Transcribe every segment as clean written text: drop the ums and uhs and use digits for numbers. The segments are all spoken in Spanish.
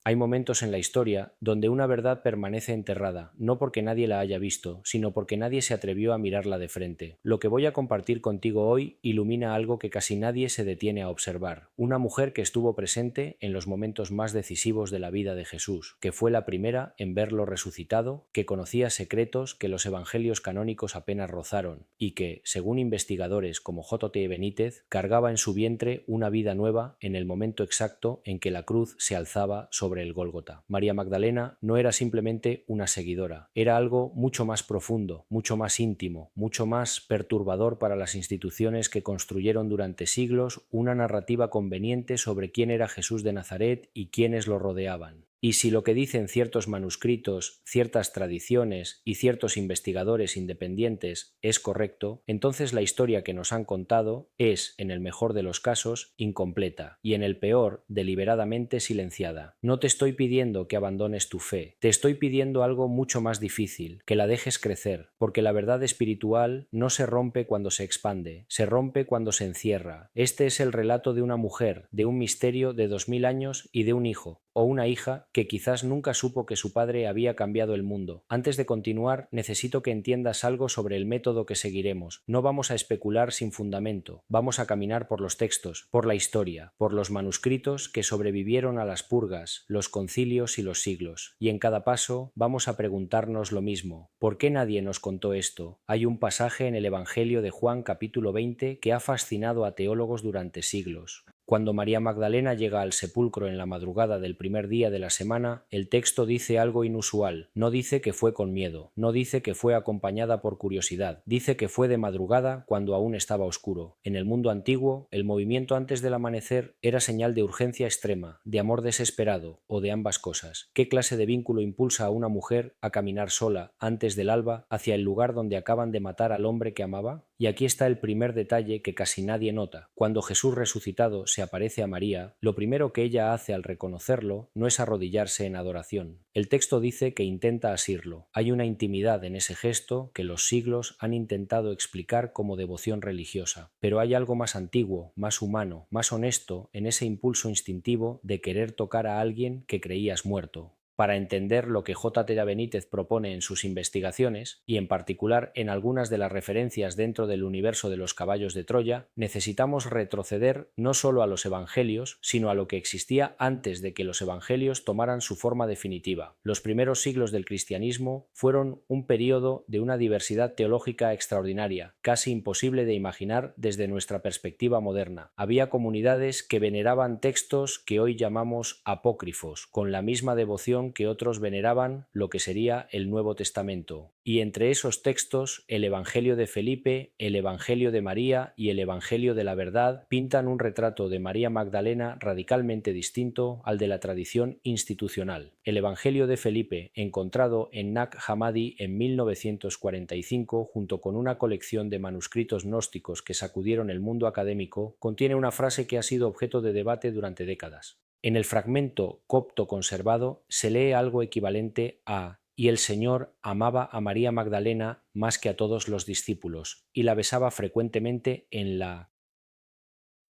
Hay momentos en la historia donde una verdad permanece enterrada, no porque nadie la haya visto, sino porque nadie se atrevió a mirarla de frente. Lo que voy a compartir contigo hoy ilumina algo que casi nadie se detiene a observar. Una mujer que estuvo presente en los momentos más decisivos de la vida de Jesús, que fue la primera en verlo resucitado, que conocía secretos que los evangelios canónicos apenas rozaron, y que, según investigadores como J.T. Benítez, cargaba en su vientre una vida nueva en el momento exacto en que la cruz se alzaba sobre el Gólgota. María Magdalena no era simplemente una seguidora, era algo mucho más profundo, mucho más íntimo, mucho más perturbador para las instituciones que construyeron durante siglos una narrativa conveniente sobre quién era Jesús de Nazaret y quiénes lo rodeaban. Y si lo que dicen ciertos manuscritos, ciertas tradiciones y ciertos investigadores independientes es correcto, entonces la historia que nos han contado es, en el mejor de los casos, incompleta y en el peor, deliberadamente silenciada. No te estoy pidiendo que abandones tu fe, te estoy pidiendo algo mucho más difícil, que la dejes crecer, porque la verdad espiritual no se rompe cuando se expande, se rompe cuando se encierra. Este es el relato de una mujer, de un misterio de 2000 años y de un hijo o una hija que quizás nunca supo que su padre había cambiado el mundo. Antes de continuar, necesito que entiendas algo sobre el método que seguiremos. No vamos a especular sin fundamento, vamos a caminar por los textos, por la historia, por los manuscritos que sobrevivieron a las purgas, los concilios y los siglos. Y en cada paso vamos a preguntarnos lo mismo. ¿Por qué nadie nos contó esto? Hay un pasaje en el Evangelio de Juan capítulo 20 que ha fascinado a teólogos durante siglos. Cuando María Magdalena llega al sepulcro en la madrugada del primer día de la semana, el texto dice algo inusual. No dice que fue con miedo, no dice que fue acompañada por curiosidad, dice que fue de madrugada cuando aún estaba oscuro. En el mundo antiguo, el movimiento antes del amanecer era señal de urgencia extrema, de amor desesperado o de ambas cosas. ¿Qué clase de vínculo impulsa a una mujer a caminar sola, antes del alba, hacia el lugar donde acaban de matar al hombre que amaba? Y aquí está el primer detalle que casi nadie nota. Cuando Jesús resucitado se aparece a María, lo primero que ella hace al reconocerlo no es arrodillarse en adoración. El texto dice que intenta asirlo. Hay una intimidad en ese gesto que los siglos han intentado explicar como devoción religiosa. Pero hay algo más antiguo, más humano, más honesto en ese impulso instintivo de querer tocar a alguien que creías muerto. Para entender lo que J.T. Benítez propone en sus investigaciones, y en particular en algunas de las referencias dentro del universo de los caballos de Troya, necesitamos retroceder no solo a los evangelios, sino a lo que existía antes de que los evangelios tomaran su forma definitiva. Los primeros siglos del cristianismo fueron un período de una diversidad teológica extraordinaria, casi imposible de imaginar desde nuestra perspectiva moderna. Había comunidades que veneraban textos que hoy llamamos apócrifos, con la misma devoción que otros veneraban lo que sería el Nuevo Testamento. Y entre esos textos, el Evangelio de Felipe, el Evangelio de María y el Evangelio de la Verdad pintan un retrato de María Magdalena radicalmente distinto al de la tradición institucional. El Evangelio de Felipe, encontrado en Nag Hammadi en 1945, junto con una colección de manuscritos gnósticos que sacudieron el mundo académico, contiene una frase que ha sido objeto de debate durante décadas. En el fragmento copto conservado se lee algo equivalente a «Y el Señor amaba a María Magdalena más que a todos los discípulos, y la besaba frecuentemente en la...».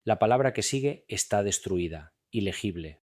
La palabra que sigue está destruida, ilegible.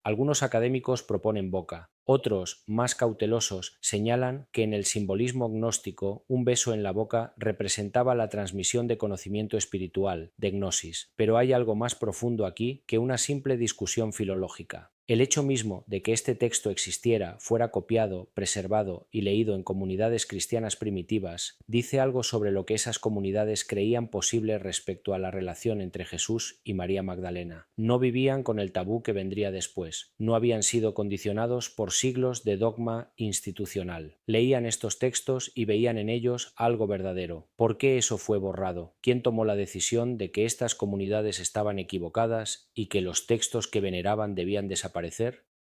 Algunos académicos proponen boca. Otros, más cautelosos, señalan que en el simbolismo gnóstico un beso en la boca representaba la transmisión de conocimiento espiritual, de gnosis, pero hay algo más profundo aquí que una simple discusión filológica. El hecho mismo de que este texto existiera, fuera copiado, preservado y leído en comunidades cristianas primitivas, dice algo sobre lo que esas comunidades creían posible respecto a la relación entre Jesús y María Magdalena. No vivían con el tabú que vendría después, no habían sido condicionados por siglos de dogma institucional. Leían estos textos y veían en ellos algo verdadero. ¿Por qué eso fue borrado? ¿Quién tomó la decisión de que estas comunidades estaban equivocadas y que los textos que veneraban debían desaparecer?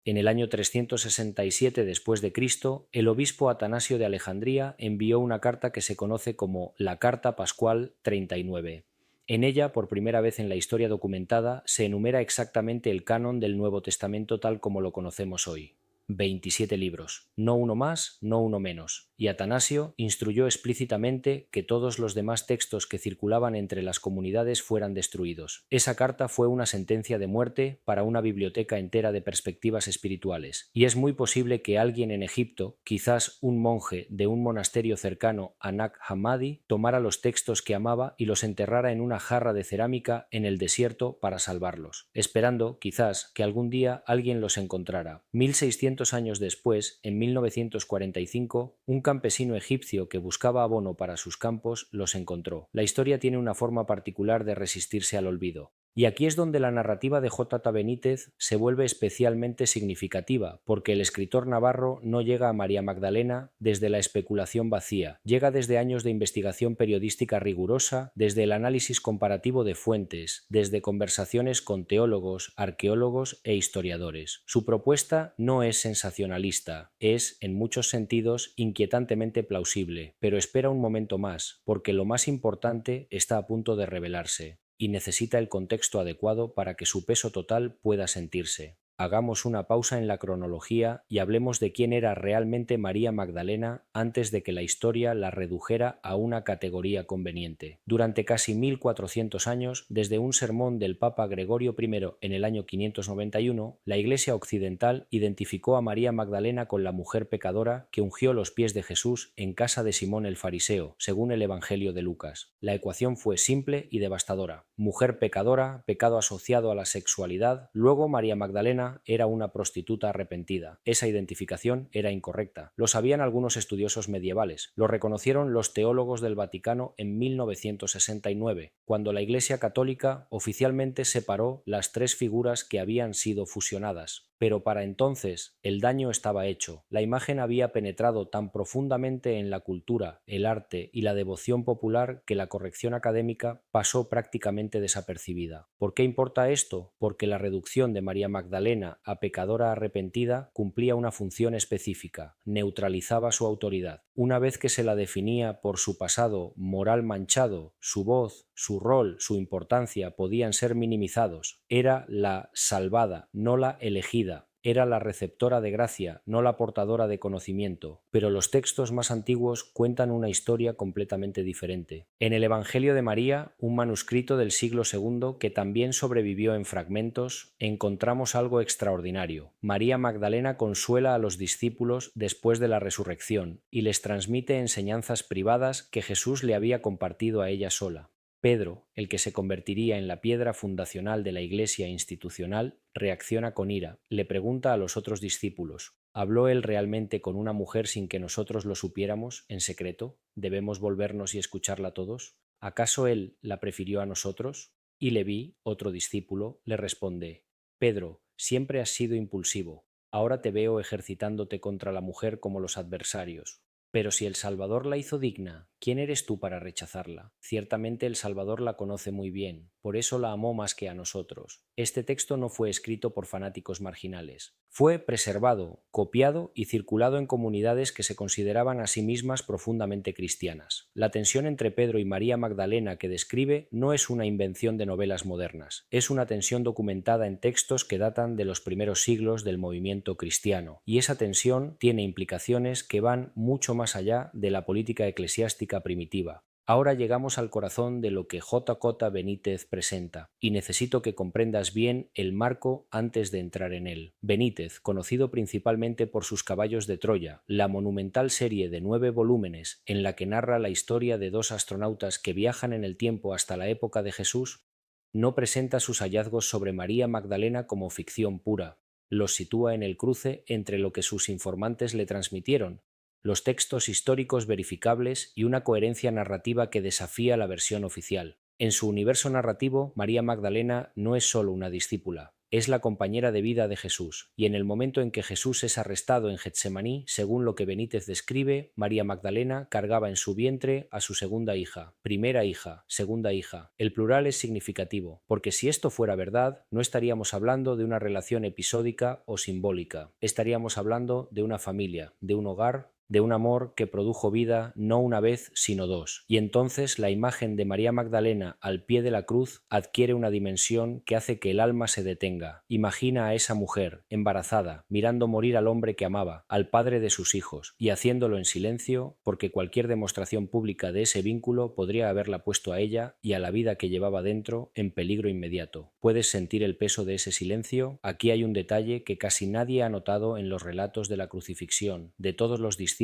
En el año 367 después de Cristo, el obispo Atanasio de Alejandría envió una carta que se conoce como la Carta Pascual 39. En ella, por primera vez en la historia documentada, se enumera exactamente el canon del Nuevo Testamento tal como lo conocemos hoy. 27 libros, no uno más, no uno menos, y Atanasio instruyó explícitamente que todos los demás textos que circulaban entre las comunidades fueran destruidos. Esa carta fue una sentencia de muerte para una biblioteca entera de perspectivas espirituales, y es muy posible que alguien en Egipto, quizás un monje de un monasterio cercano a Nag Hammadi, tomara los textos que amaba y los enterrara en una jarra de cerámica en el desierto para salvarlos, esperando, quizás, que algún día alguien los encontrara. 1600 años después, en 1945, un campesino egipcio que buscaba abono para sus campos los encontró. La historia tiene una forma particular de resistirse al olvido. Y aquí es donde la narrativa de J. Benítez se vuelve especialmente significativa, porque el escritor navarro no llega a María Magdalena desde la especulación vacía, llega desde años de investigación periodística rigurosa, desde el análisis comparativo de fuentes, desde conversaciones con teólogos, arqueólogos e historiadores. Su propuesta no es sensacionalista, es, en muchos sentidos, inquietantemente plausible, pero espera un momento más, porque lo más importante está a punto de revelarse y necesita el contexto adecuado para que su peso total pueda sentirse. Hagamos una pausa en la cronología y hablemos de quién era realmente María Magdalena antes de que la historia la redujera a una categoría conveniente. Durante casi 1400 años, desde un sermón del Papa Gregorio I en el año 591, la Iglesia occidental identificó a María Magdalena con la mujer pecadora que ungió los pies de Jesús en casa de Simón el Fariseo, según el Evangelio de Lucas. La ecuación fue simple y devastadora. Mujer pecadora, pecado asociado a la sexualidad, luego María Magdalena era una prostituta arrepentida. Esa identificación era incorrecta. Lo sabían algunos estudiosos medievales. Lo reconocieron los teólogos del Vaticano en 1969, cuando la Iglesia Católica oficialmente separó las tres figuras que habían sido fusionadas. Pero para entonces el daño estaba hecho. La imagen había penetrado tan profundamente en la cultura, el arte y la devoción popular que la corrección académica pasó prácticamente desapercibida. ¿Por qué importa esto? Porque la reducción de María Magdalena a pecadora arrepentida cumplía una función específica, neutralizaba su autoridad. Una vez que se la definía por su pasado moral manchado, su voz, su rol, su importancia podían ser minimizados. Era la salvada, no la elegida. Era la receptora de gracia, no la portadora de conocimiento, pero los textos más antiguos cuentan una historia completamente diferente. En el Evangelio de María, un manuscrito del siglo II que también sobrevivió en fragmentos, encontramos algo extraordinario. María Magdalena consuela a los discípulos después de la resurrección y les transmite enseñanzas privadas que Jesús le había compartido a ella sola. Pedro, el que se convertiría en la piedra fundacional de la Iglesia institucional, reacciona con ira. Le pregunta a los otros discípulos: ¿habló él realmente con una mujer sin que nosotros lo supiéramos en secreto? ¿Debemos volvernos y escucharla todos? ¿Acaso él la prefirió a nosotros? Y Leví, otro discípulo, le responde: Pedro, siempre has sido impulsivo. Ahora te veo ejercitándote contra la mujer como los adversarios. Pero si el Salvador la hizo digna, ¿quién eres tú para rechazarla? Ciertamente el Salvador la conoce muy bien, por eso la amó más que a nosotros. Este texto no fue escrito por fanáticos marginales. Fue preservado, copiado y circulado en comunidades que se consideraban a sí mismas profundamente cristianas. La tensión entre Pedro y María Magdalena que describe no es una invención de novelas modernas, es una tensión documentada en textos que datan de los primeros siglos del movimiento cristiano, y esa tensión tiene implicaciones que van mucho más allá de la política eclesiástica primitiva. Ahora llegamos al corazón de lo que J. Benítez presenta, y necesito que comprendas bien el marco antes de entrar en él. Benítez, conocido principalmente por sus Caballos de Troya, la monumental serie de 9 volúmenes en la que narra la historia de dos astronautas que viajan en el tiempo hasta la época de Jesús, no presenta sus hallazgos sobre María Magdalena como ficción pura. Los sitúa en el cruce entre lo que sus informantes le transmitieron, los textos históricos verificables y una coherencia narrativa que desafía la versión oficial. En su universo narrativo, María Magdalena no es solo una discípula, es la compañera de vida de Jesús, y en el momento en que Jesús es arrestado en Getsemaní, según lo que Benítez describe, María Magdalena cargaba en su vientre a su segunda hija, primera hija, segunda hija. El plural es significativo, porque si esto fuera verdad, no estaríamos hablando de una relación episódica o simbólica, estaríamos hablando de una familia, de un hogar, de un amor que produjo vida no una vez sino dos. Y entonces la imagen de María Magdalena al pie de la cruz adquiere una dimensión que hace que el alma se detenga. Imagina a esa mujer, embarazada, mirando morir al hombre que amaba, al padre de sus hijos, y haciéndolo en silencio, porque cualquier demostración pública de ese vínculo podría haberla puesto a ella y a la vida que llevaba dentro en peligro inmediato. ¿Puedes sentir el peso de ese silencio? Aquí hay un detalle que casi nadie ha notado en los relatos de la crucifixión. De todos los discípulos,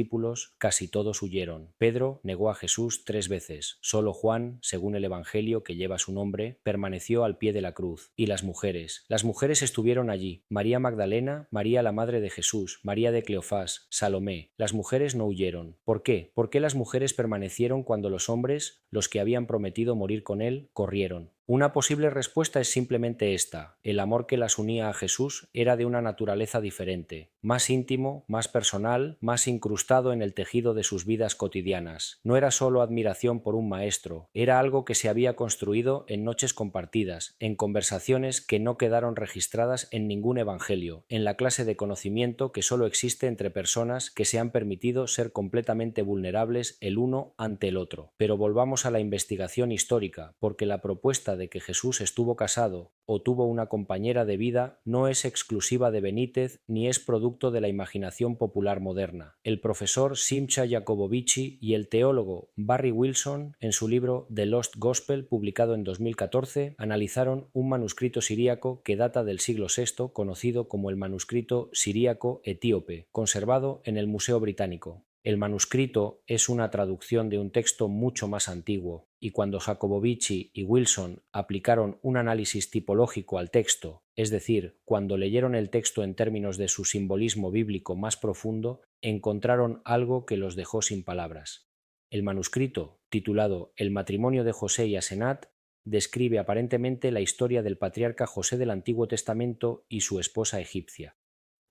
casi todos huyeron. Pedro negó a Jesús 3 veces. Solo Juan, según el Evangelio que lleva su nombre, permaneció al pie de la cruz. Y las mujeres. Las mujeres estuvieron allí. María Magdalena, María la madre de Jesús, María de Cleofás, Salomé. Las mujeres no huyeron. ¿Por qué? ¿Por qué las mujeres permanecieron cuando los hombres, los que habían prometido morir con él, corrieron? Una posible respuesta es simplemente esta: el amor que las unía a Jesús era de una naturaleza diferente, más íntimo, más personal, más incrustado en el tejido de sus vidas cotidianas. No era solo admiración por un maestro, era algo que se había construido en noches compartidas, en conversaciones que no quedaron registradas en ningún evangelio, en la clase de conocimiento que solo existe entre personas que se han permitido ser completamente vulnerables el uno ante el otro. Pero volvamos a la investigación histórica, porque la propuesta de que Jesús estuvo casado o tuvo una compañera de vida no es exclusiva de Benítez ni es producto de la imaginación popular moderna. El profesor Simcha Jacobovici y el teólogo Barry Wilson, en su libro The Lost Gospel, publicado en 2014, analizaron un manuscrito siríaco que data del siglo VI, conocido como el manuscrito siríaco etíope, conservado en el Museo Británico. El manuscrito es una traducción de un texto mucho más antiguo, y cuando Jacobovici y Wilson aplicaron un análisis tipológico al texto, es decir, cuando leyeron el texto en términos de su simbolismo bíblico más profundo, encontraron algo que los dejó sin palabras. El manuscrito, titulado El matrimonio de José y Asenat, describe aparentemente la historia del patriarca José del Antiguo Testamento y su esposa egipcia.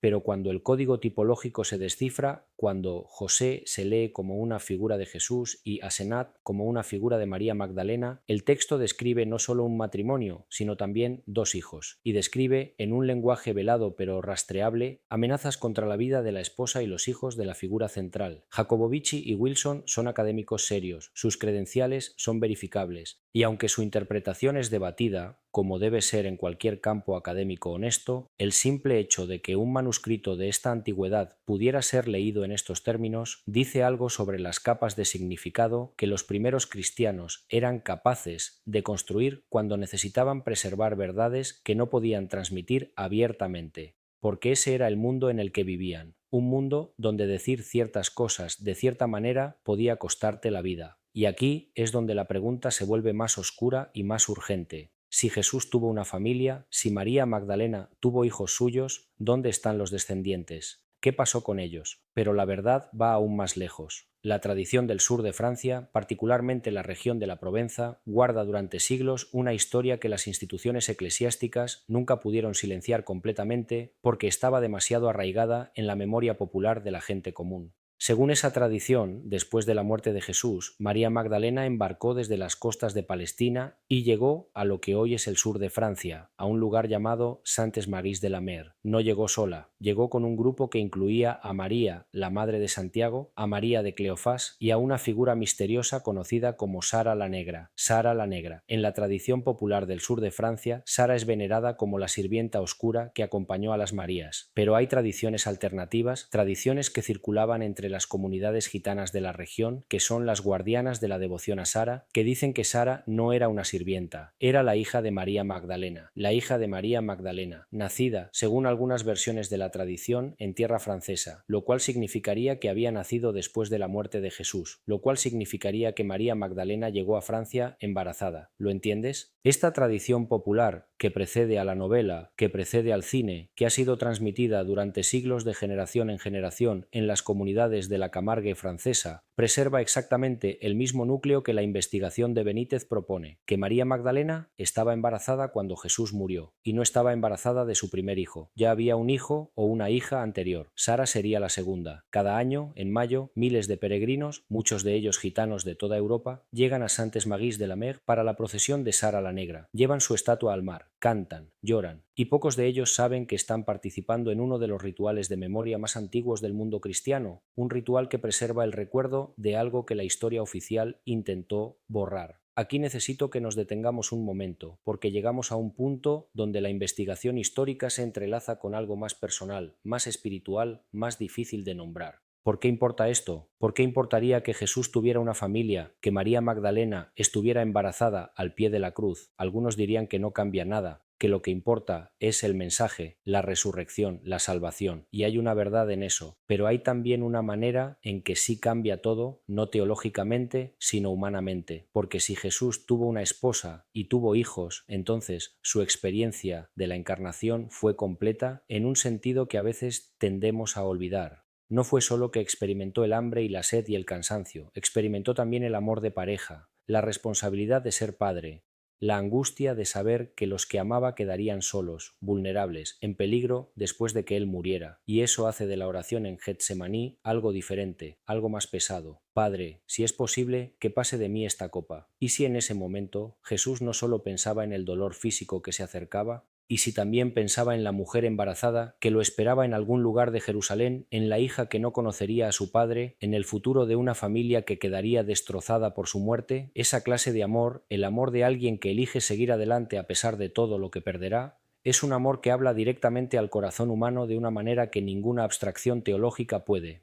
Pero cuando el código tipológico se descifra, cuando José se lee como una figura de Jesús y Asenat como una figura de María Magdalena, el texto describe no solo un matrimonio, sino también 2 hijos, y describe, en un lenguaje velado pero rastreable, amenazas contra la vida de la esposa y los hijos de la figura central. Jacobovici y Wilson son académicos serios, sus credenciales son verificables, y aunque su interpretación es debatida, como debe ser en cualquier campo académico honesto, el simple hecho de que un manuscrito de esta antigüedad pudiera ser leído en estos términos dice algo sobre las capas de significado que los primeros cristianos eran capaces de construir cuando necesitaban preservar verdades que no podían transmitir abiertamente, porque ese era el mundo en el que vivían, un mundo donde decir ciertas cosas de cierta manera podía costarte la vida. Y aquí es donde la pregunta se vuelve más oscura y más urgente. Si Jesús tuvo una familia, si María Magdalena tuvo hijos suyos, ¿dónde están los descendientes? ¿Qué pasó con ellos? Pero la verdad va aún más lejos. La tradición del sur de Francia, particularmente la región de la Provenza, guarda durante siglos una historia que las instituciones eclesiásticas nunca pudieron silenciar completamente porque estaba demasiado arraigada en la memoria popular de la gente común. Según esa tradición, después de la muerte de Jesús, María Magdalena embarcó desde las costas de Palestina y llegó a lo que hoy es el sur de Francia, a un lugar llamado Saintes-Maries de la Mer. No llegó sola, llegó con un grupo que incluía a María, la madre de Santiago, a María de Cleofás y a una figura misteriosa conocida como Sara la Negra. Sara la Negra. En la tradición popular del sur de Francia, Sara es venerada como la sirvienta oscura que acompañó a las Marías. Pero hay tradiciones alternativas, tradiciones que circulaban entre las comunidades gitanas de la región, que son las guardianas de la devoción a Sara, que dicen que Sara no era una sirvienta, era la hija de María Magdalena, la hija de María Magdalena, nacida, según algunas versiones de la tradición, en tierra francesa, lo cual significaría que había nacido después de la muerte de Jesús, lo cual significaría que María Magdalena llegó a Francia embarazada. ¿Lo entiendes? Esta tradición popular, que precede a la novela, que precede al cine, que ha sido transmitida durante siglos de generación en generación en las comunidades de la Camargue francesa, preserva exactamente el mismo núcleo que la investigación de Benítez propone, que María Magdalena estaba embarazada cuando Jesús murió, y no estaba embarazada de su primer hijo. Ya había un hijo o una hija anterior. Sara sería la segunda. Cada año, en mayo, miles de peregrinos, muchos de ellos gitanos de toda Europa, llegan a Saintes-Maries de la Mer para la procesión de Sara la la negra, llevan su estatua al mar, cantan, lloran, y pocos de ellos saben que están participando en uno de los rituales de memoria más antiguos del mundo cristiano, un ritual que preserva el recuerdo de algo que la historia oficial intentó borrar. Aquí necesito que nos detengamos un momento, porque llegamos a un punto donde la investigación histórica se entrelaza con algo más personal, más espiritual, más difícil de nombrar. ¿Por qué importa esto? ¿Por qué importaría que Jesús tuviera una familia, que María Magdalena estuviera embarazada al pie de la cruz? Algunos dirían que no cambia nada, que lo que importa es el mensaje, la resurrección, la salvación, y hay una verdad en eso, pero hay también una manera en que sí cambia todo, no teológicamente, sino humanamente, porque si Jesús tuvo una esposa y tuvo hijos, entonces su experiencia de la encarnación fue completa en un sentido que a veces tendemos a olvidar. No fue solo que experimentó el hambre y la sed y el cansancio, experimentó también el amor de pareja, la responsabilidad de ser padre, la angustia de saber que los que amaba quedarían solos, vulnerables, en peligro después de que él muriera, y eso hace de la oración en Getsemaní algo diferente, algo más pesado. Padre, si es posible, que pase de mí esta copa. ¿Y si en ese momento Jesús no solo pensaba en el dolor físico que se acercaba? ¿Y si también pensaba en la mujer embarazada que lo esperaba en algún lugar de Jerusalén, en la hija que no conocería a su padre, en el futuro de una familia que quedaría destrozada por su muerte? Esa clase de amor, el amor de alguien que elige seguir adelante a pesar de todo lo que perderá, es un amor que habla directamente al corazón humano de una manera que ninguna abstracción teológica puede.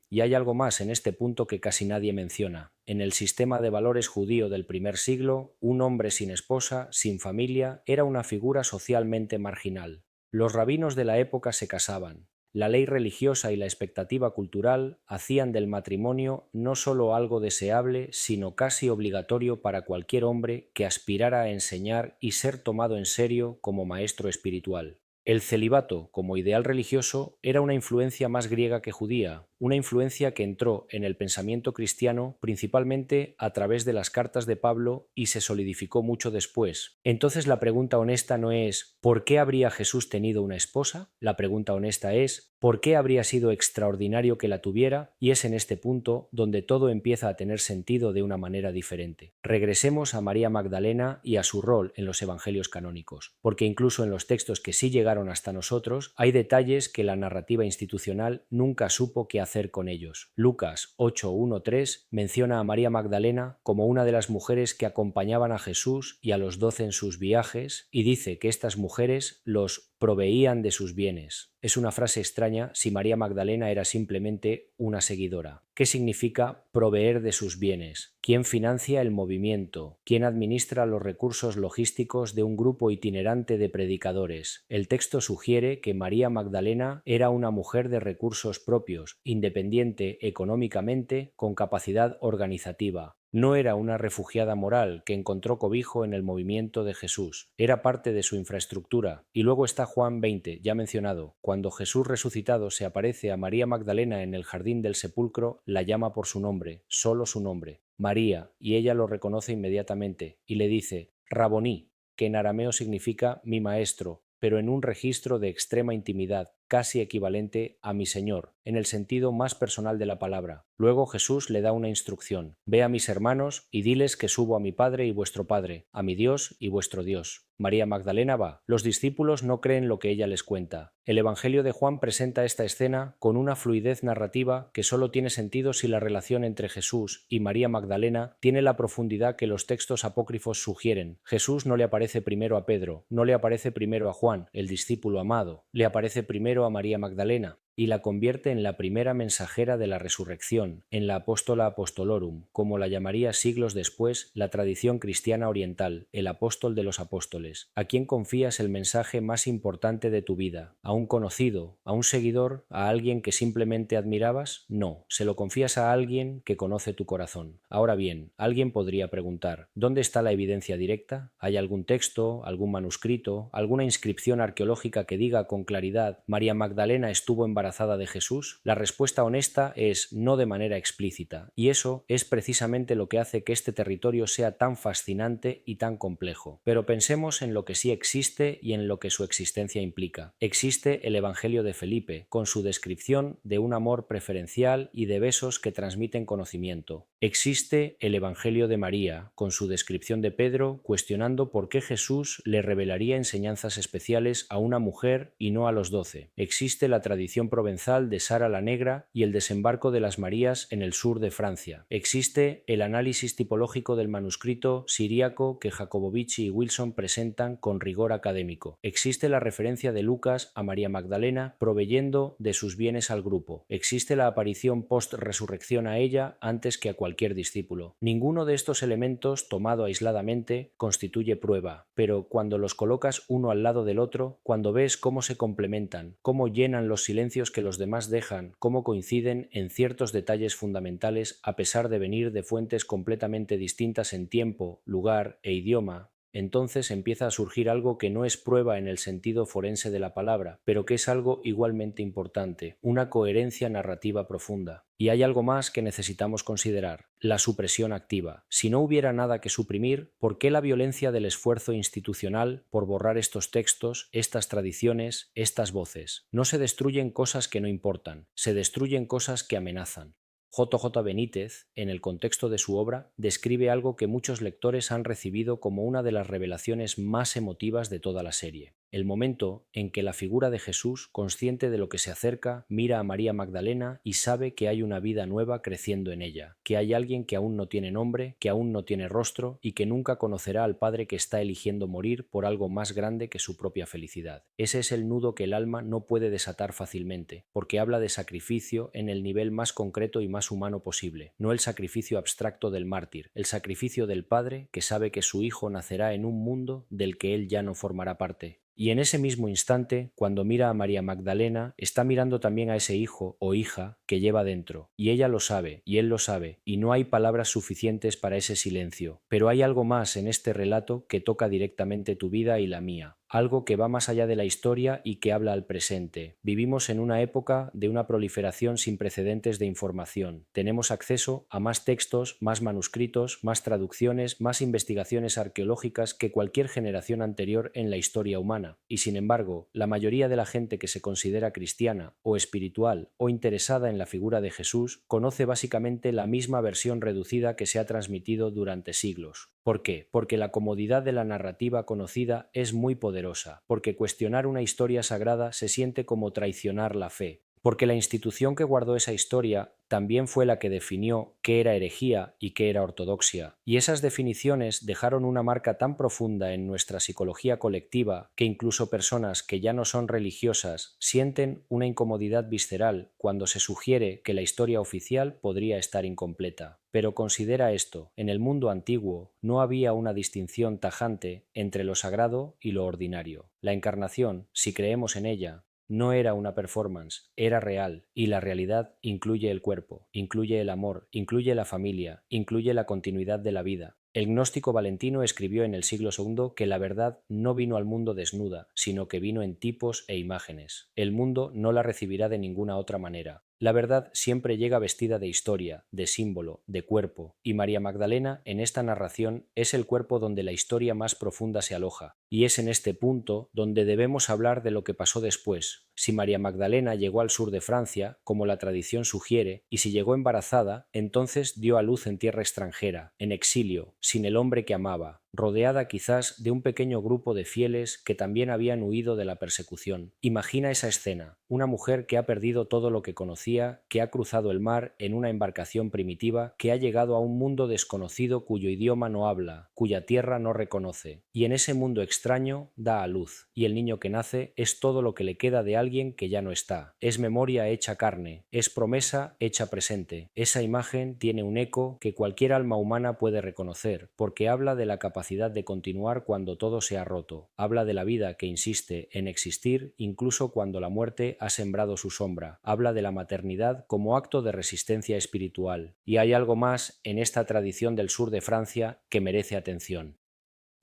Y hay algo más en este punto que casi nadie menciona. En el sistema de valores judío del primer siglo, un hombre sin esposa, sin familia, era una figura socialmente marginal. Los rabinos de la época se casaban. La ley religiosa y la expectativa cultural hacían del matrimonio no solo algo deseable, sino casi obligatorio para cualquier hombre que aspirara a enseñar y ser tomado en serio como maestro espiritual. El celibato, como ideal religioso, era una influencia más griega que judía, una influencia que entró en el pensamiento cristiano principalmente a través de las cartas de Pablo y se solidificó mucho después. Entonces la pregunta honesta no es ¿por qué habría Jesús tenido una esposa? La pregunta honesta es ¿por qué habría sido extraordinario que la tuviera? Y es en este punto donde todo empieza a tener sentido de una manera diferente. Regresemos a María Magdalena y a su rol en los evangelios canónicos, porque incluso en los textos que sí llegaron hasta nosotros hay detalles que la narrativa institucional nunca supo qué hacer con ellos. Lucas 8:1-3 menciona a María Magdalena como una de las mujeres que acompañaban a Jesús y a los 12 en sus viajes y dice que estas mujeres los proveían de sus bienes. Es una frase extraña si María Magdalena era simplemente una seguidora. ¿Qué significa proveer de sus bienes? ¿Quién financia el movimiento? ¿Quién administra los recursos logísticos de un grupo itinerante de predicadores? El texto sugiere que María Magdalena era una mujer de recursos propios, independiente económicamente, con capacidad organizativa. No era una refugiada moral que encontró cobijo en el movimiento de Jesús, era parte de su infraestructura. Y luego está Juan 20, ya mencionado. Cuando Jesús resucitado se aparece a María Magdalena en el jardín del sepulcro, la llama por su nombre, solo su nombre, María, y ella lo reconoce inmediatamente, y le dice, Raboní, que en arameo significa mi maestro, pero en un registro de extrema intimidad, casi equivalente a mi Señor, en el sentido más personal de la palabra. Luego Jesús le da una instrucción: ve a mis hermanos y diles que subo a mi Padre y vuestro Padre, a mi Dios y vuestro Dios. María Magdalena va. Los discípulos no creen lo que ella les cuenta. El Evangelio de Juan presenta esta escena con una fluidez narrativa que solo tiene sentido si la relación entre Jesús y María Magdalena tiene la profundidad que los textos apócrifos sugieren. Jesús no le aparece primero a Pedro, no le aparece primero a Juan, el discípulo amado, le aparece primero a María Magdalena y la convierte en la primera mensajera de la resurrección, en la apóstola apostolorum, como la llamaría siglos después la tradición cristiana oriental, el apóstol de los apóstoles. ¿A quién confías el mensaje más importante de tu vida? ¿A un conocido? ¿A un seguidor? ¿A alguien que simplemente admirabas? No, se lo confías a alguien que conoce tu corazón. Ahora bien, alguien podría preguntar, ¿dónde está la evidencia directa? ¿Hay algún texto, algún manuscrito, alguna inscripción arqueológica que diga con claridad María Magdalena estuvo embarazada embarazada de Jesús? La respuesta honesta es no de manera explícita, y eso es precisamente lo que hace que este territorio sea tan fascinante y tan complejo. Pero pensemos en lo que sí existe y en lo que su existencia implica. Existe el Evangelio de Felipe, con su descripción de un amor preferencial y de besos que transmiten conocimiento. Existe el Evangelio de María, con su descripción de Pedro, cuestionando por qué Jesús le revelaría enseñanzas especiales a una mujer y no a los 12. Existe la tradición provenzal de Sara la Negra y el desembarco de las Marías en el sur de Francia. Existe el análisis tipológico del manuscrito siríaco que Jacobovich y Wilson presentan con rigor académico. Existe la referencia de Lucas a María Magdalena proveyendo de sus bienes al grupo. Existe la aparición post-resurrección a ella antes que a cualquier discípulo. Ninguno de estos elementos, tomado aisladamente, constituye prueba, pero cuando los colocas uno al lado del otro, cuando ves cómo se complementan, cómo llenan los silencios que los demás dejan, cómo coinciden en ciertos detalles fundamentales a pesar de venir de fuentes completamente distintas en tiempo, lugar e idioma, entonces empieza a surgir algo que no es prueba en el sentido forense de la palabra, pero que es algo igualmente importante, una coherencia narrativa profunda. Y hay algo más que necesitamos considerar, la supresión activa. Si no hubiera nada que suprimir, ¿por qué la violencia del esfuerzo institucional por borrar estos textos, estas tradiciones, estas voces? No se destruyen cosas que no importan, se destruyen cosas que amenazan. J. J. Benítez, en el contexto de su obra, describe algo que muchos lectores han recibido como una de las revelaciones más emotivas de toda la serie. El momento en que la figura de Jesús, consciente de lo que se acerca, mira a María Magdalena y sabe que hay una vida nueva creciendo en ella, que hay alguien que aún no tiene nombre, que aún no tiene rostro y que nunca conocerá al Padre que está eligiendo morir por algo más grande que su propia felicidad. Ese es el nudo que el alma no puede desatar fácilmente, porque habla de sacrificio en el nivel más concreto y más humano posible, no el sacrificio abstracto del mártir, el sacrificio del Padre que sabe que su Hijo nacerá en un mundo del que él ya no formará parte. Y en ese mismo instante, cuando mira a María Magdalena, está mirando también a ese hijo o hija que lleva dentro. Y ella lo sabe, y él lo sabe, y no hay palabras suficientes para ese silencio. Pero hay algo más en este relato que toca directamente tu vida y la mía. Algo que va más allá de la historia y que habla al presente. Vivimos en una época de una proliferación sin precedentes de información. Tenemos acceso a más textos, más manuscritos, más traducciones, más investigaciones arqueológicas que cualquier generación anterior en la historia humana. Y sin embargo, la mayoría de la gente que se considera cristiana o espiritual o interesada en la figura de Jesús conoce básicamente la misma versión reducida que se ha transmitido durante siglos. ¿Por qué? Porque la comodidad de la narrativa conocida es muy poderosa, porque cuestionar una historia sagrada se siente como traicionar la fe, porque la institución que guardó esa historia también fue la que definió qué era herejía y qué era ortodoxia, y esas definiciones dejaron una marca tan profunda en nuestra psicología colectiva que incluso personas que ya no son religiosas sienten una incomodidad visceral cuando se sugiere que la historia oficial podría estar incompleta. Pero considera esto, en el mundo antiguo no había una distinción tajante entre lo sagrado y lo ordinario. La encarnación, si creemos en ella, no era una performance, era real, y la realidad incluye el cuerpo, incluye el amor, incluye la familia, incluye la continuidad de la vida. El gnóstico Valentino escribió en el siglo II que la verdad no vino al mundo desnuda, sino que vino en tipos e imágenes. El mundo no la recibirá de ninguna otra manera. La verdad siempre llega vestida de historia, de símbolo, de cuerpo, y María Magdalena en esta narración es el cuerpo donde la historia más profunda se aloja, y es en este punto donde debemos hablar de lo que pasó después. Si María Magdalena llegó al sur de Francia, como la tradición sugiere, y si llegó embarazada, entonces dio a luz en tierra extranjera, en exilio, sin el hombre que amaba, rodeada quizás de un pequeño grupo de fieles que también habían huido de la persecución. Imagina esa escena, una mujer que ha perdido todo lo que conocía, que ha cruzado el mar en una embarcación primitiva, que ha llegado a un mundo desconocido cuyo idioma no habla, cuya tierra no reconoce, y en ese mundo extraño da a luz, y el niño que nace es todo lo que le queda de alguien que ya no está, es memoria hecha carne, es promesa hecha presente. Esa imagen tiene un eco que cualquier alma humana puede reconocer, porque habla de la capacidad de continuar cuando todo se ha roto, habla de la vida que insiste en existir incluso cuando la muerte ha sembrado su sombra, habla de la maternidad como acto de resistencia espiritual. Y hay algo más en esta tradición del sur de Francia que merece atención.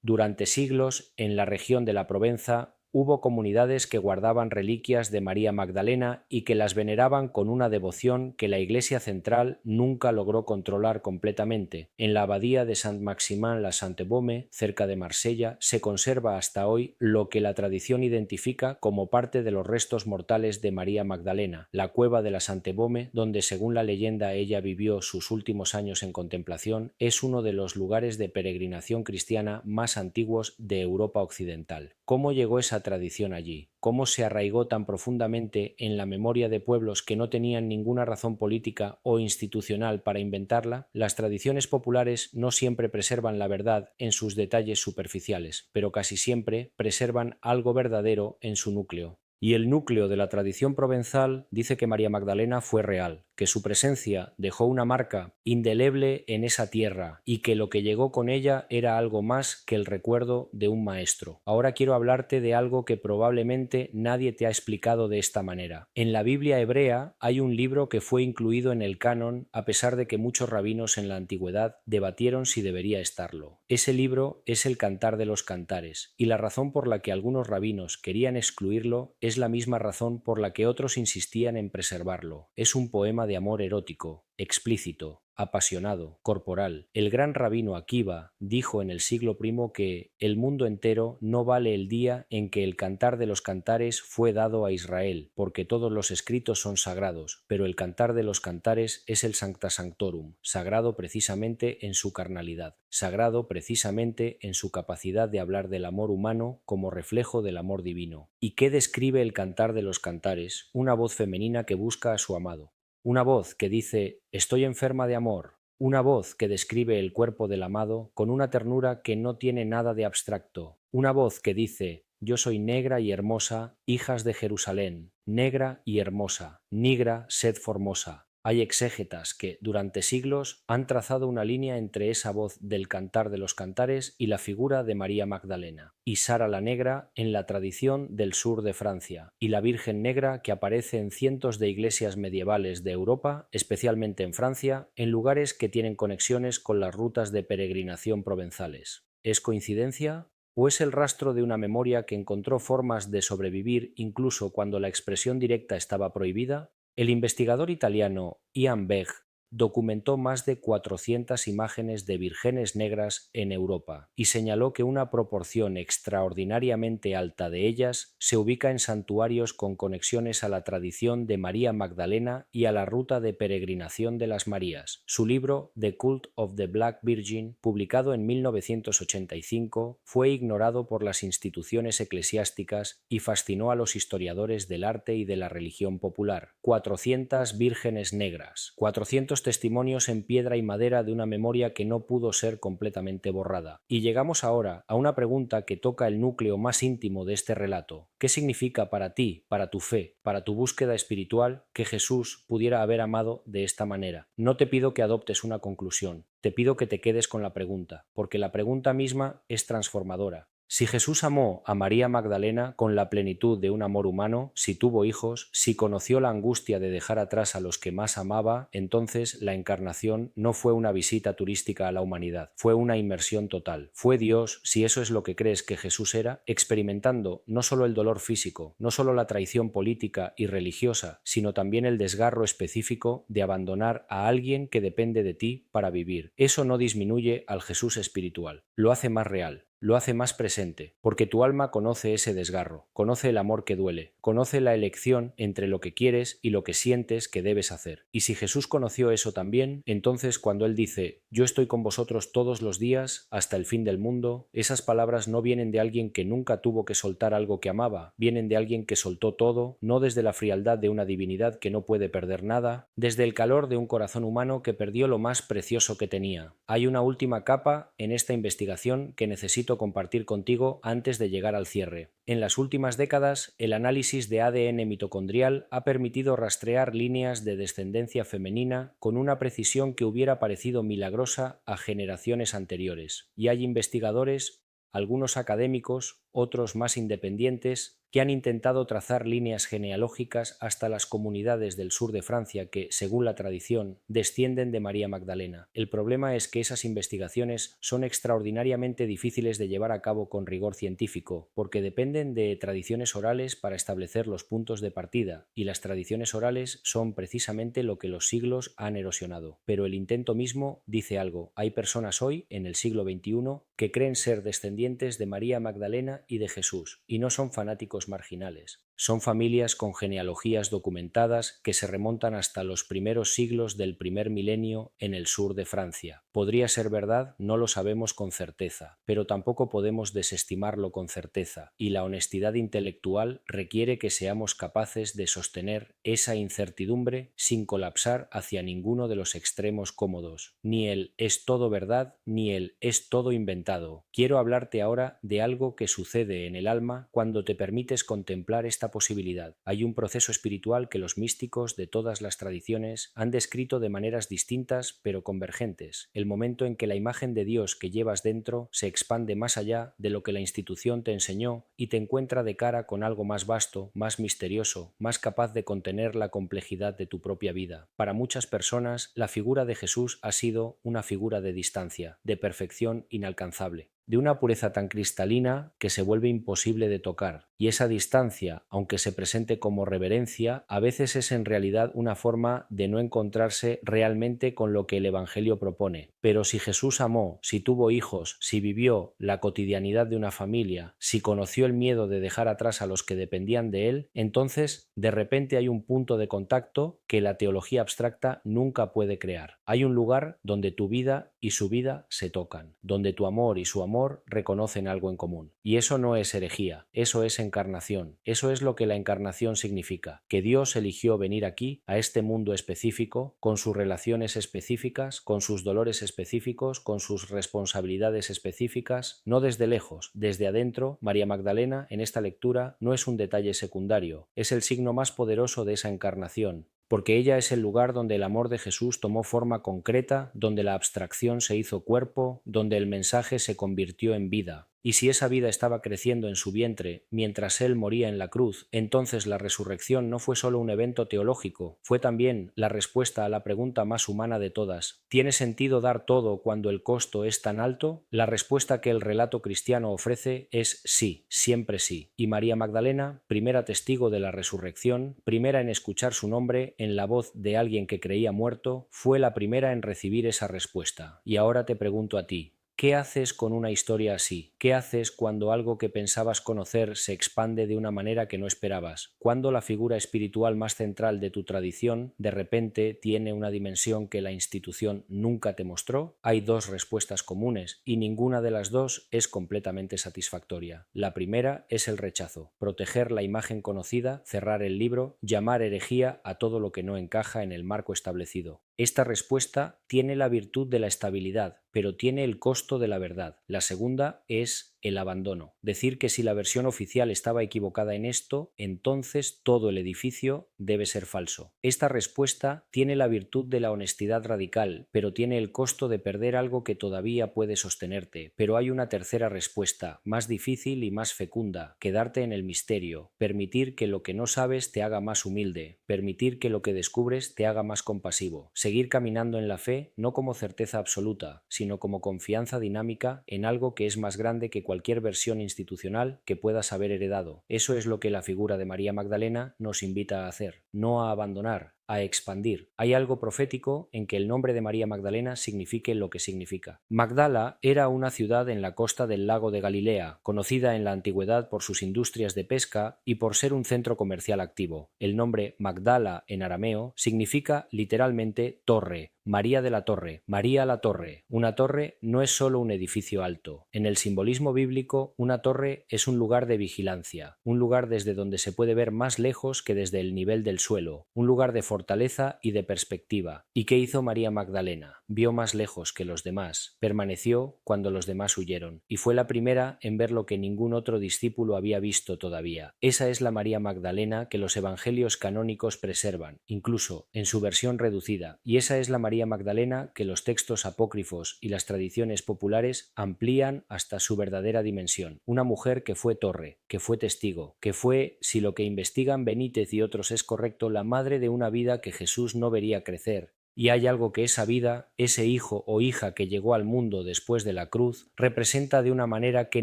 Durante siglos, en la región de la Provenza, Hubo comunidades que guardaban reliquias de María Magdalena y que las veneraban con una devoción que la Iglesia central nunca logró controlar completamente. En la abadía de Saint-Maximin-la-Sainte-Baume, cerca de Marsella, se conserva hasta hoy lo que la tradición identifica como parte de los restos mortales de María Magdalena, la cueva de la Sainte-Baume, donde según la leyenda ella vivió sus últimos años en contemplación, es uno de los lugares de peregrinación cristiana más antiguos de Europa occidental. ¿Cómo llegó esa tradición allí? ¿Cómo se arraigó tan profundamente en la memoria de pueblos que no tenían ninguna razón política o institucional para inventarla? Las tradiciones populares no siempre preservan la verdad en sus detalles superficiales, pero casi siempre preservan algo verdadero en su núcleo. Y el núcleo de la tradición provenzal dice que María Magdalena fue real, que su presencia dejó una marca indeleble en esa tierra y que lo que llegó con ella era algo más que el recuerdo de un maestro. Ahora quiero hablarte de algo que probablemente nadie te ha explicado de esta manera. En la Biblia hebrea hay un libro que fue incluido en el canon a pesar de que muchos rabinos en la antigüedad debatieron si debería estarlo. Ese libro es el Cantar de los Cantares, y la razón por la que algunos rabinos querían excluirlo es la misma razón por la que otros insistían en preservarlo. Es un poema de amor erótico, explícito, apasionado, corporal. El gran rabino Akiva dijo en el siglo I que el mundo entero no vale el día en que el Cantar de los Cantares fue dado a Israel, porque todos los escritos son sagrados, pero el Cantar de los Cantares es el Sancta Sanctorum, sagrado precisamente en su carnalidad, sagrado precisamente en su capacidad de hablar del amor humano como reflejo del amor divino. ¿Y qué describe el Cantar de los Cantares? Una voz femenina que busca a su amado. Una voz que dice «estoy enferma de amor», una voz que describe el cuerpo del amado con una ternura que no tiene nada de abstracto, una voz que dice «yo soy negra y hermosa, hijas de Jerusalén, negra y hermosa, nigra sed formosa». Hay exégetas que, durante siglos, han trazado una línea entre esa voz del Cantar de los Cantares y la figura de María Magdalena, y Sara la Negra en la tradición del sur de Francia, y la Virgen Negra que aparece en cientos de iglesias medievales de Europa, especialmente en Francia, en lugares que tienen conexiones con las rutas de peregrinación provenzales. ¿Es coincidencia? ¿O es el rastro de una memoria que encontró formas de sobrevivir incluso cuando la expresión directa estaba prohibida? El investigador italiano Ian Begg documentó más de 400 imágenes de vírgenes negras en Europa y señaló que una proporción extraordinariamente alta de ellas se ubica en santuarios con conexiones a la tradición de María Magdalena y a la ruta de peregrinación de las Marías. Su libro The Cult of the Black Virgin, publicado en 1985, fue ignorado por las instituciones eclesiásticas y fascinó a los historiadores del arte y de la religión popular. 400 vírgenes negras, 400 testimonios en piedra y madera de una memoria que no pudo ser completamente borrada. Y llegamos ahora a una pregunta que toca el núcleo más íntimo de este relato. ¿Qué significa para ti, para tu fe, para tu búsqueda espiritual, que Jesús pudiera haber amado de esta manera? No te pido que adoptes una conclusión, te pido que te quedes con la pregunta, porque la pregunta misma es transformadora. Si Jesús amó a María Magdalena con la plenitud de un amor humano, si tuvo hijos, si conoció la angustia de dejar atrás a los que más amaba, entonces la encarnación no fue una visita turística a la humanidad, fue una inmersión total. Fue Dios, si eso es lo que crees que Jesús era, experimentando no solo el dolor físico, no solo la traición política y religiosa, sino también el desgarro específico de abandonar a alguien que depende de ti para vivir. Eso no disminuye al Jesús espiritual, lo hace más real. Lo hace más presente, porque tu alma conoce ese desgarro, conoce el amor que duele, conoce la elección entre lo que quieres y lo que sientes que debes hacer. Y si Jesús conoció eso también, entonces cuando Él dice, yo estoy con vosotros todos los días hasta el fin del mundo, esas palabras no vienen de alguien que nunca tuvo que soltar algo que amaba, vienen de alguien que soltó todo, no desde la frialdad de una divinidad que no puede perder nada, desde el calor de un corazón humano que perdió lo más precioso que tenía. Hay una última capa en esta investigación que necesito compartir contigo antes de llegar al cierre. En las últimas décadas, el análisis de ADN mitocondrial ha permitido rastrear líneas de descendencia femenina con una precisión que hubiera parecido milagrosa a generaciones anteriores. Y hay investigadores, algunos académicos, otros más independientes, que han intentado trazar líneas genealógicas hasta las comunidades del sur de Francia que, según la tradición, descienden de María Magdalena. El problema es que esas investigaciones son extraordinariamente difíciles de llevar a cabo con rigor científico, porque dependen de tradiciones orales para establecer los puntos de partida, y las tradiciones orales son precisamente lo que los siglos han erosionado. Pero el intento mismo dice algo. Hay personas hoy, en el siglo XXI, que creen ser descendientes de María Magdalena y de Jesús, y no son fanáticos marginales. Son familias con genealogías documentadas que se remontan hasta los primeros siglos del primer milenio en el sur de Francia. ¿Podría ser verdad? No lo sabemos con certeza, pero tampoco podemos desestimarlo con certeza, y la honestidad intelectual requiere que seamos capaces de sostener esa incertidumbre sin colapsar hacia ninguno de los extremos cómodos. Ni el es todo verdad, ni el es todo inventado. Quiero hablarte ahora de algo que sucede en el alma cuando te permites contemplar esta posibilidad. Hay un proceso espiritual que los místicos de todas las tradiciones han descrito de maneras distintas pero convergentes, el momento en que la imagen de Dios que llevas dentro se expande más allá de lo que la institución te enseñó y te encuentra de cara con algo más vasto, más misterioso, más capaz de contener la complejidad de tu propia vida. Para muchas personas, la figura de Jesús ha sido una figura de distancia, de perfección inalcanzable, de una pureza tan cristalina que se vuelve imposible de tocar, y esa distancia, aunque se presente como reverencia, a veces es en realidad una forma de no encontrarse realmente con lo que el Evangelio propone. Pero si Jesús amó, si tuvo hijos, si vivió la cotidianidad de una familia, si conoció el miedo de dejar atrás a los que dependían de él, entonces de repente hay un punto de contacto que la teología abstracta nunca puede crear. Hay un lugar donde tu vida y su vida se tocan, donde tu amor y su amor reconocen algo en común. Y eso no es herejía, eso es encarnación. Eso es lo que la encarnación significa, que Dios eligió venir aquí, a este mundo específico, con sus relaciones específicas, con sus dolores específicos, con sus responsabilidades específicas, no desde lejos, desde adentro. María Magdalena, en esta lectura, no es un detalle secundario, es el signo más poderoso de esa encarnación, porque ella es el lugar donde el amor de Jesús tomó forma concreta, donde la abstracción se hizo cuerpo, donde el mensaje se convirtió en vida. Y si esa vida estaba creciendo en su vientre mientras él moría en la cruz, entonces la resurrección no fue solo un evento teológico, fue también la respuesta a la pregunta más humana de todas. ¿Tiene sentido dar todo cuando el costo es tan alto? La respuesta que el relato cristiano ofrece es sí, siempre sí. Y María Magdalena, primera testigo de la resurrección, primera en escuchar su nombre en la voz de alguien que creía muerto, fue la primera en recibir esa respuesta. Y ahora te pregunto a ti, ¿qué haces con una historia así? ¿Qué haces cuando algo que pensabas conocer se expande de una manera que no esperabas? ¿Cuando la figura espiritual más central de tu tradición de repente tiene una dimensión que la institución nunca te mostró? Hay dos respuestas comunes y ninguna de las dos es completamente satisfactoria. La primera es el rechazo, proteger la imagen conocida, cerrar el libro, llamar herejía a todo lo que no encaja en el marco establecido. Esta respuesta tiene la virtud de la estabilidad, pero tiene el costo de la verdad. La segunda es el abandono. Decir que si la versión oficial estaba equivocada en esto, entonces todo el edificio debe ser falso. Esta respuesta tiene la virtud de la honestidad radical, pero tiene el costo de perder algo que todavía puede sostenerte. Pero hay una tercera respuesta, más difícil y más fecunda: quedarte en el misterio, permitir que lo que no sabes te haga más humilde, permitir que lo que descubres te haga más compasivo. Seguir caminando en la fe no como certeza absoluta, sino como confianza dinámica en algo que es más grande que cualquier versión institucional que puedas haber heredado. Eso es lo que la figura de María Magdalena nos invita a hacer, no a abandonar, a expandir. Hay algo profético en que el nombre de María Magdalena signifique lo que significa. Magdala era una ciudad en la costa del lago de Galilea, conocida en la antigüedad por sus industrias de pesca y por ser un centro comercial activo. El nombre Magdala en arameo significa literalmente torre, María de la Torre, María la Torre. Una torre no es solo un edificio alto. En el simbolismo bíblico, una torre es un lugar de vigilancia, un lugar desde donde se puede ver más lejos que desde el nivel del suelo, un lugar de fortaleza y de perspectiva. ¿Y qué hizo María Magdalena? Vio más lejos que los demás, permaneció cuando los demás huyeron, y fue la primera en ver lo que ningún otro discípulo había visto todavía. Esa es la María Magdalena que los evangelios canónicos preservan, incluso en su versión reducida, y esa es la María Magdalena que los textos apócrifos y las tradiciones populares amplían hasta su verdadera dimensión. Una mujer que fue torre, que fue testigo, que fue, si lo que investigan Benítez y otros es correcto, la madre de una vida que Jesús no vería crecer. Y hay algo que esa vida, ese hijo o hija que llegó al mundo después de la cruz, representa de una manera que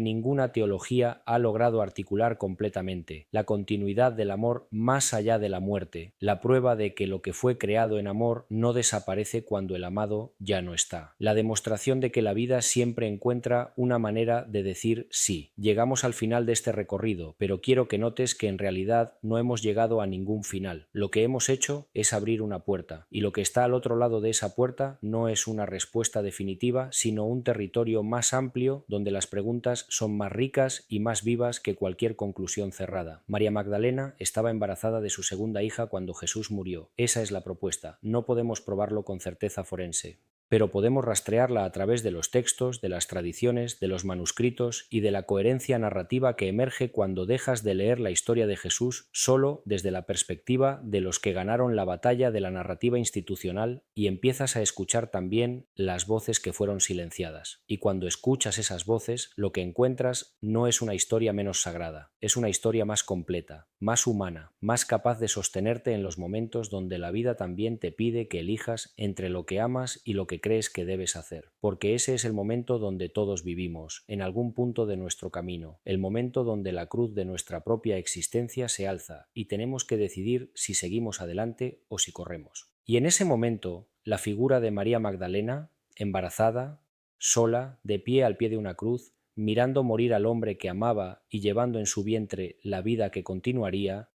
ninguna teología ha logrado articular completamente: la continuidad del amor más allá de la muerte, la prueba de que lo que fue creado en amor no desaparece cuando el amado ya no está, la demostración de que la vida siempre encuentra una manera de decir sí. Llegamos al final de este recorrido, pero quiero que notes que en realidad no hemos llegado a ningún final. Lo que hemos hecho es abrir una puerta, y lo que está al otro lado de esa puerta no es una respuesta definitiva, sino un territorio más amplio donde las preguntas son más ricas y más vivas que cualquier conclusión cerrada. María Magdalena estaba embarazada de su segunda hija cuando Jesús murió. Esa es la propuesta. No podemos probarlo con certeza forense, pero podemos rastrearla a través de los textos, de las tradiciones, de los manuscritos y de la coherencia narrativa que emerge cuando dejas de leer la historia de Jesús solo desde la perspectiva de los que ganaron la batalla de la narrativa institucional y empiezas a escuchar también las voces que fueron silenciadas. Y cuando escuchas esas voces, lo que encuentras no es una historia menos sagrada, es una historia más completa, más humana, más capaz de sostenerte en los momentos donde la vida también te pide que elijas entre lo que amas y lo que crees que debes hacer, porque ese es el momento donde todos vivimos, en algún punto de nuestro camino, el momento donde la cruz de nuestra propia existencia se alza y tenemos que decidir si seguimos adelante o si corremos. Y en ese momento, la figura de María Magdalena, embarazada, sola, de pie al pie de una cruz, mirando morir al hombre que amaba y llevando en su vientre la vida que continuaría,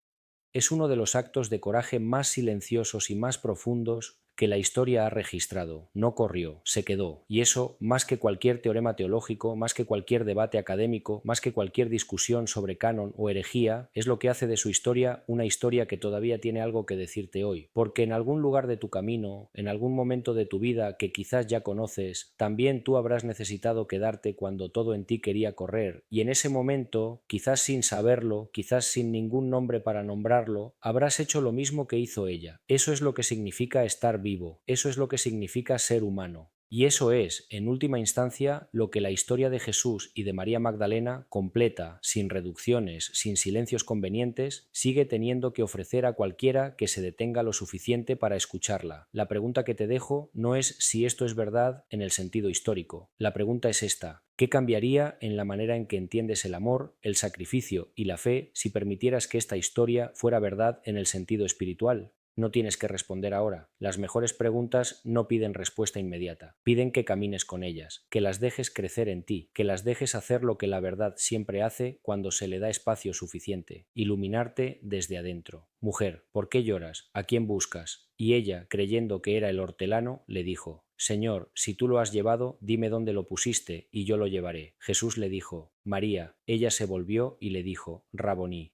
es uno de los actos de coraje más silenciosos y más profundos que la historia ha registrado. No corrió, se quedó, y eso, más que cualquier teorema teológico, más que cualquier debate académico, más que cualquier discusión sobre canon o herejía, es lo que hace de su historia una historia que todavía tiene algo que decirte hoy, porque en algún lugar de tu camino, en algún momento de tu vida que quizás ya conoces, también tú habrás necesitado quedarte cuando todo en ti quería correr, y en ese momento, quizás sin saberlo, quizás sin ningún nombre para nombrarlo, habrás hecho lo mismo que hizo ella. Eso es lo que significa estar vivo, eso es lo que significa ser humano. Y eso es, en última instancia, lo que la historia de Jesús y de María Magdalena, completa, sin reducciones, sin silencios convenientes, sigue teniendo que ofrecer a cualquiera que se detenga lo suficiente para escucharla. La pregunta que te dejo no es si esto es verdad en el sentido histórico. La pregunta es esta: ¿qué cambiaría en la manera en que entiendes el amor, el sacrificio y la fe si permitieras que esta historia fuera verdad en el sentido espiritual? No tienes que responder ahora. Las mejores preguntas no piden respuesta inmediata. Piden que camines con ellas, que las dejes crecer en ti, que las dejes hacer lo que la verdad siempre hace cuando se le da espacio suficiente: iluminarte desde adentro. Mujer, ¿por qué lloras? ¿A quién buscas? Y ella, creyendo que era el hortelano, le dijo: Señor, si tú lo has llevado, dime dónde lo pusiste, y yo lo llevaré. Jesús le dijo: María. Ella se volvió y le dijo: Raboní,